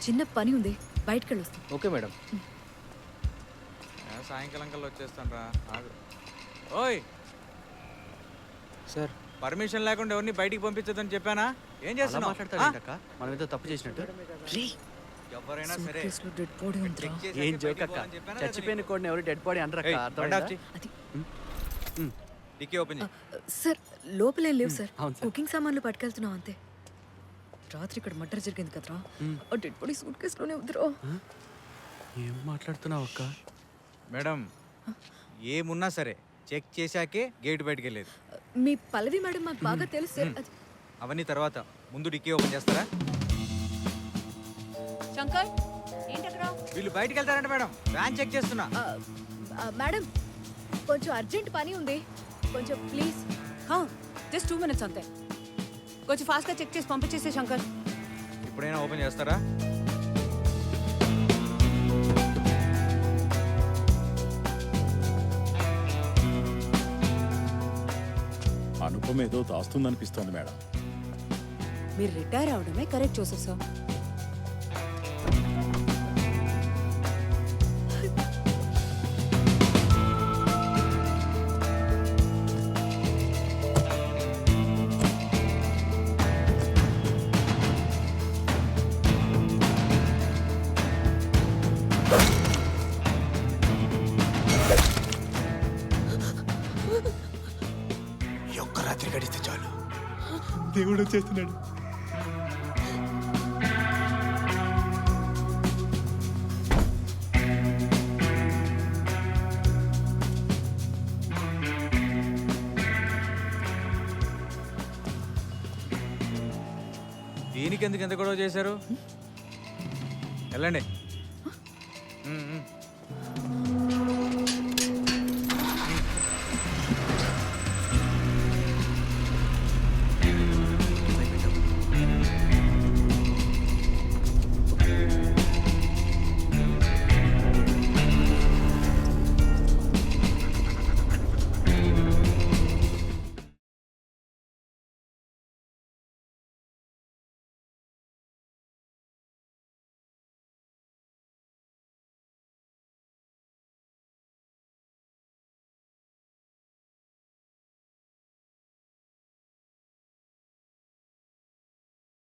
చిన్న పని ఉంది, బయటకు వెళ్ళొస్తాం. Okay madam. సాయంకాలం కల్లా వచ్చేస్తాను రా. ఓయ్ సార్ పర్మిషన్ లేకుండా ఎవరిని బయటికి పంపించదని చెప్పానా? ఏం అలా చేస్తున్నావు? మాట్లాడతాడేంటక్క? మనం ఏదో తప్పు చేసినట్టు. ఎవరైనా సరే సూట్కేస్లో డెడ్ బాడీ ఉందిరా. చెక్ చేశాకే ఏం బయటికి జోక్ అక్క? పోవాలని చెప్పానా లేదా చచ్చిపోయిన నీకు? కోడిని ఎవరు డెడ్ బాడీ అంటారక్క? ఏయ్, అర్థమైందా? బండి ఆపు అది చెయ్. డిక్కీ ఓపెన్ చేయి. సార్ లోపలేం లేవు సార్, అవును సార్. కుకింగ్ సామాన్లు పట్టుకెళ్తున్నాం అంతే. రాత్రి ఇక్కడ మర్డర్ జరిగింది కదరా, ఆ డెడ్ బాడీ సూట్ కేసులోనే ఉందిరా. ఏం మాట్లాడుతున్నావు అక్క? మేడం ఏమున్నా సరే చెక్ చేశాకే గేట్ బయటికి వెళ్ళేది. మీ పల్లవి మేడం మాకు బాగా తెలుసు సార్. అది అవన్నీ తర్వాత, ముందు డిక్కీ ఓపెన్ చేస్తారా? శంకర్ ఏంటక్కడ? వీళ్ళు బయటికి వెళ్తారంట మేడం, వ్యాన్ చెక్ చేస్తున్నా. మేడం కొంచెం అర్జెంట్ పని ఉంది, కొంచెం ప్లీజ్. జస్ట్ 2 minutes అంతే. కొంచెం ఫాస్ట్గా చెక్ చేసి పంపించేసే శంకర్. ఇప్పుడైనా ఓపెన్ చేస్తారా? అనుపమ ఏదో దాస్తుందనిపిస్తోంది మేడం. మీరు రిటైర్ అవడమే కరెక్ట్ జోసెఫ్ సార్. ఒక్క రాత్రి గడిస్తే చాలు, దేవుడు వచ్చేస్తున్నాడు. దీనికి ఎందుకు ఎంత గొడవ చేశారు? వెళ్ళండి.